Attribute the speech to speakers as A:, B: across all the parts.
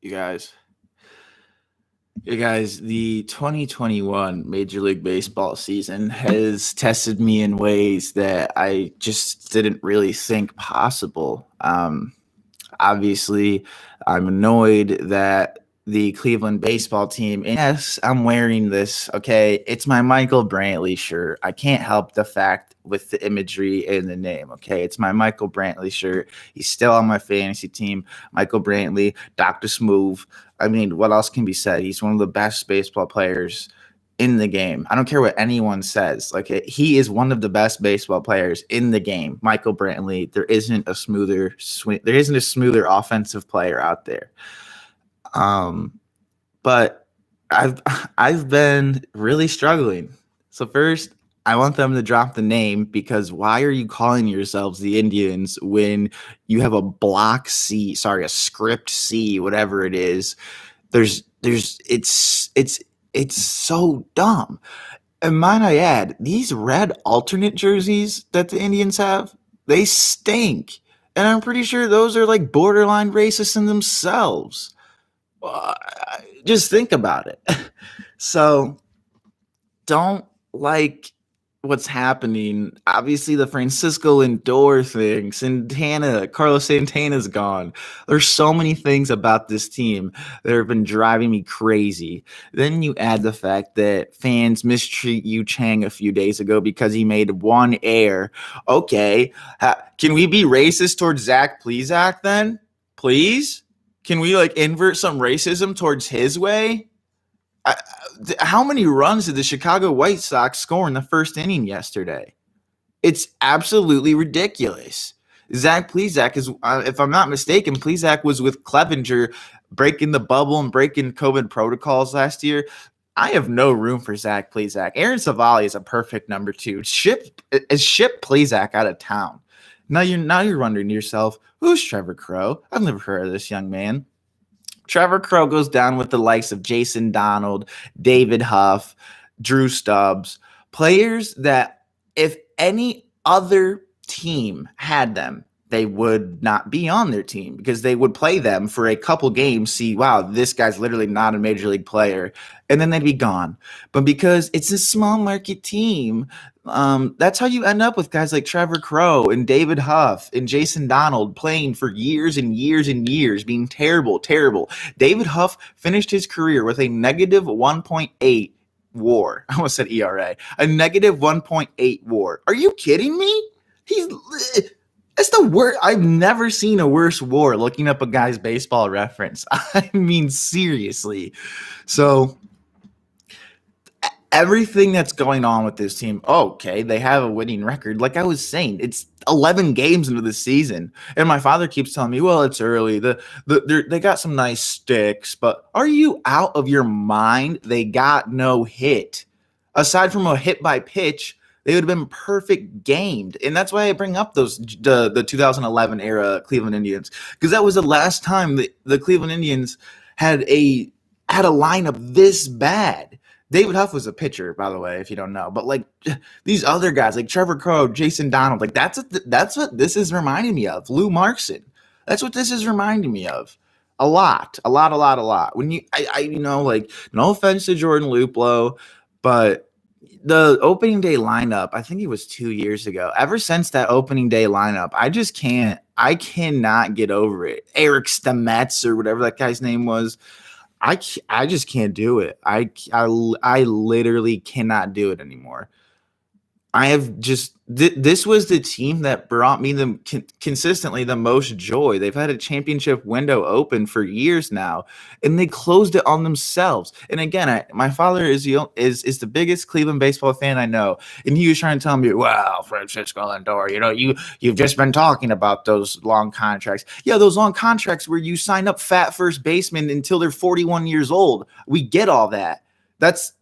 A: You guys. You guys, the 2021 Major League Baseball season has tested me in ways that I just didn't really think possible. Obviously, I'm annoyed that the Cleveland baseball team, and yes, I'm wearing this, okay? It's my Michael Brantley shirt. I can't help the fact with the imagery and the name, okay? It's my Michael Brantley shirt. He's still on my fantasy team. Michael Brantley, Dr. Smooth. I mean, what else can be said? He's one of the best baseball players in the game. I don't care what anyone says. He is one of the best baseball players in the game. Michael Brantley. There isn't a smoother swing. There isn't a smoother offensive player out there. But I've been really struggling. So first, I want them to drop the name, because why are you calling yourselves the Indians when you have a script C, whatever it is? It's so dumb. And might I add, these red alternate jerseys that the Indians have, they stink. And I'm pretty sure those are like borderline racist in themselves. Just think about it. So don't like what's happening. Obviously, the Francisco Lindor thing, Carlos Santana's gone. There's so many things about this team that have been driving me crazy. Then you add the fact that fans mistreat Yu Chang a few days ago because he made one error. Okay, can we be racist towards Zach Plesac then? Please? Can we invert some racism towards his way? How many runs did the Chicago White Sox score in the first inning yesterday? It's absolutely ridiculous. Zach Plesac is, if I'm not mistaken, Plesac was with Clevenger breaking the bubble and breaking COVID protocols last year. I have no room for Zach Plesac. Aaron Savali is a perfect number 2. Ship Plesac out of town. Now you're wondering to yourself, who's Trevor Crowe? I've never heard of this young man. Trevor Crowe goes down with the likes of Jason Donald, David Huff, Drew Stubbs, players that if any other team had them, they would not be on their team, because they would play them for a couple games, see, wow, this guy's literally not a major league player, and then they'd be gone. But because it's a small market team, that's how you end up with guys like Trevor Crowe and David Huff and Jason Donald playing for years and years and years, being terrible. David Huff finished his career with a negative 1.8 WAR. I almost said ERA. A negative 1.8 WAR. Are you kidding me? It's the worst. I've never seen a worse WAR looking up a guy's baseball reference. I mean, seriously. So everything that's going on with this team, okay, they have a winning record. Like I was saying, it's 11 games into the season. And my father keeps telling me, well, it's early. They got some nice sticks, but are you out of your mind? They got no hit. Aside from a hit by pitch, they would have been perfect gamed. And that's why I bring up the 2011 era Cleveland Indians, because that was the last time the Cleveland Indians had a lineup this bad. David Huff was a pitcher, by the way, if you don't know. But these other guys, like Trevor Crowe, Jason Donald, that's what this is reminding me of. Lou Markson. That's what this is reminding me of. A lot. When no offense to Jordan Luplow, but the opening day lineup, I think it was 2 years ago. Ever since that opening day lineup, I cannot get over it. Eric Stamets or whatever that guy's name was. I just can't do it. I literally cannot do it anymore. I have just this was the team that brought me consistently the most joy. They've had a championship window open for years now, and they closed it on themselves. And again, my father is the biggest Cleveland baseball fan I know, and he was trying to tell me, "Wow, Francisco Lindor, you've just been talking about those long contracts. Yeah, those long contracts where you sign up fat first basemen until they're 41 years old. We get all that."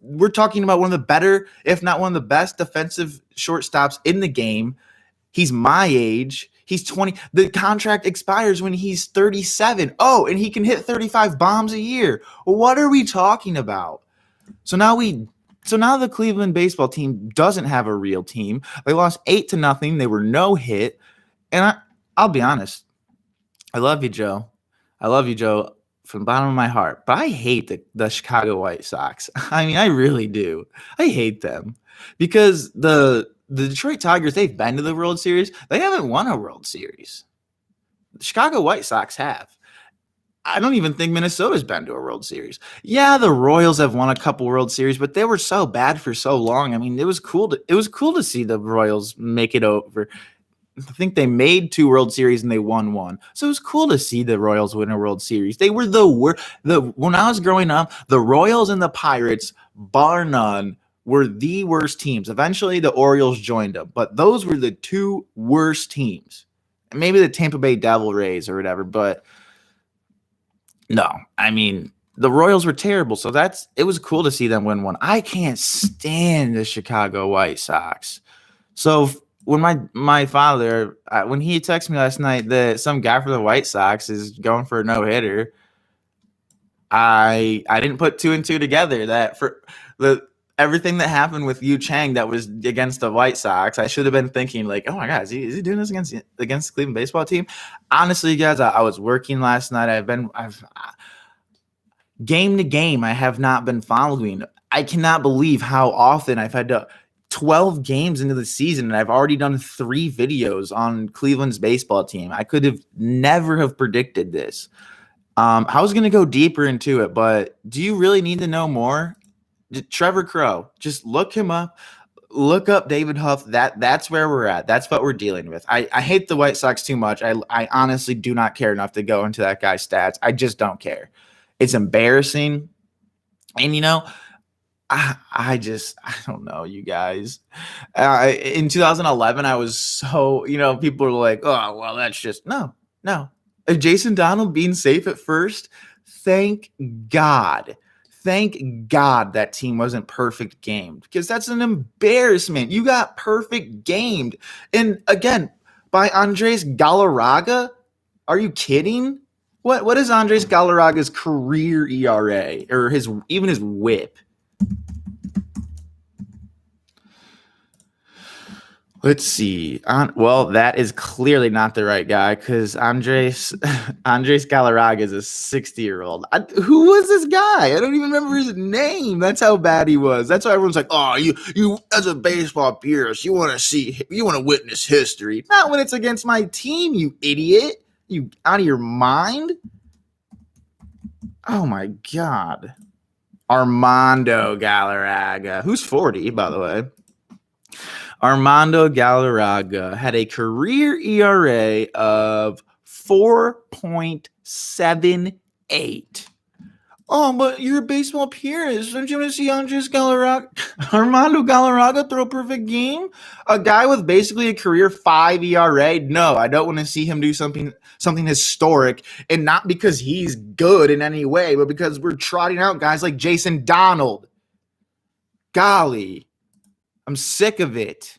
A: We're talking about one of the better, if not one of the best defensive shortstops in the game. He's my age. He's 20. The contract expires when he's 37. Oh, and he can hit 35 bombs a year. What are we talking about? So now the Cleveland baseball team doesn't have a real team. They lost 8-0. They were no hit. And I'll be honest. I love you, Joe. from the bottom of my heart. But I hate the Chicago White Sox. I mean, I really do. I hate them because the Detroit Tigers, they've been to the World Series. They haven't won a World Series. The Chicago White Sox have. I don't even think Minnesota's been to a World Series. Yeah, the Royals have won a couple World Series, but they were so bad for so long. I mean, it was cool to see the Royals make it over. I think they made 2 World Series and they won 1. So it was cool to see the Royals win a World Series. They were when I was growing up, the Royals and the Pirates, bar none, were the worst teams. Eventually the Orioles joined them, but those were the 2 worst teams. Maybe the Tampa Bay Devil Rays or whatever, but no, I mean, the Royals were terrible. So it was cool to see them win 1. I can't stand the Chicago White Sox. So when my father, when he texted me last night that some guy for the White Sox is going for a no-hitter, I didn't put 2 and 2 together that for everything that happened with Yu Chang that was against the White Sox. I should have been thinking like, oh my God, is he doing this against the Cleveland baseball team? Honestly, guys, I was working last night. I've game to game, I have not been following. I cannot believe how often I've had to 12 games into the season, and I've already done 3 videos on Cleveland's baseball team. I could have never have predicted this. I was going to go deeper into it, but do you really need to know more? Trevor Crowe, just look him up. Look up David Huff. That's where we're at. That's what we're dealing with. I hate the White Sox too much. I honestly do not care enough to go into that guy's stats. I just don't care. It's embarrassing. And, I don't know, you guys. In 2011, I was so, people were like, oh, well, that's just, no. Jason Donald being safe at first, thank God. Thank God that team wasn't perfect gamed, because that's an embarrassment. You got perfect gamed. And again, by Andres Galarraga? Are you kidding? What is Andres Galarraga's career ERA or even his whip? Let's see. Well, that is clearly not the right guy, because Andres Galarraga is a 60-year-old. Who was this guy? I don't even remember his name. That's how bad he was. That's why everyone's like, "Oh, you as a baseball purist, you want to witness history, not when it's against my team, you idiot. You out of your mind?" Oh my God, Armando Galarraga, who's 40, by the way. Armando Galarraga had a career ERA of 4.78. Oh, but you're a baseball purist. Don't you want to see Armando Galarraga throw a perfect game? A guy with basically a career 5 ERA? No, I don't want to see him do something historic, and not because he's good in any way, but because we're trotting out guys like Jason Donald. Golly. I'm sick of it.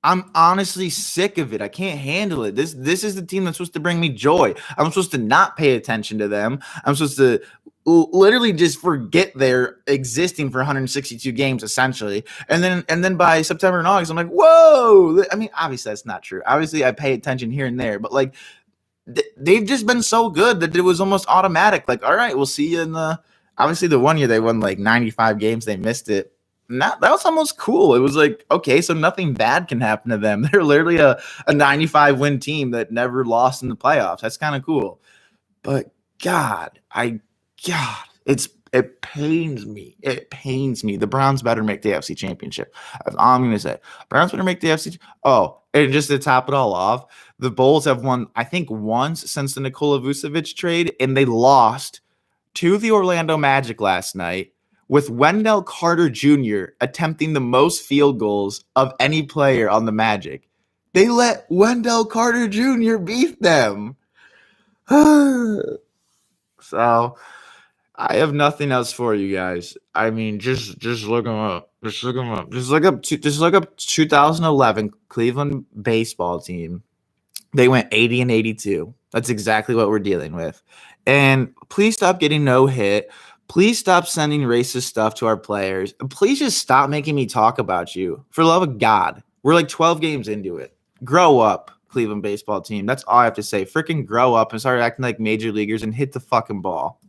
A: I'm honestly sick of it. I can't handle it. This is the team that's supposed to bring me joy. I'm supposed to not pay attention to them. I'm supposed to literally just forget they're existing for 162 games, essentially. And then by September and August, I'm like, whoa. I mean, obviously that's not true. Obviously I pay attention here and there, but like they've just been so good that it was almost automatic. Like, all right, we'll see you in obviously the one year they won like 95 games. They missed it. That was almost cool. It was like, okay, so nothing bad can happen to them. They're literally a 95 win team that never lost in the playoffs. That's kind of cool. But God, it pains me. It pains me. The Browns better make the AFC Championship. That's all I'm going to say. Browns better make the AFC. Oh, and just to top it all off, the Bulls have won, I think, once since the Nikola Vucevic trade, and they lost to the Orlando Magic last night, with Wendell Carter Jr. attempting the most field goals of any player on the Magic. They let Wendell Carter Jr. beat them. So I have nothing else for you guys. I mean, just look them up. Just look them up. Just look up 2011 Cleveland baseball team. They went 80 and 82. That's exactly what we're dealing with. And please stop getting no hit. Please stop sending racist stuff to our players. Please just stop making me talk about you. For the love of God. We're like 12 games into it. Grow up, Cleveland baseball team. That's all I have to say. Freaking grow up and start acting like major leaguers and hit the fucking ball.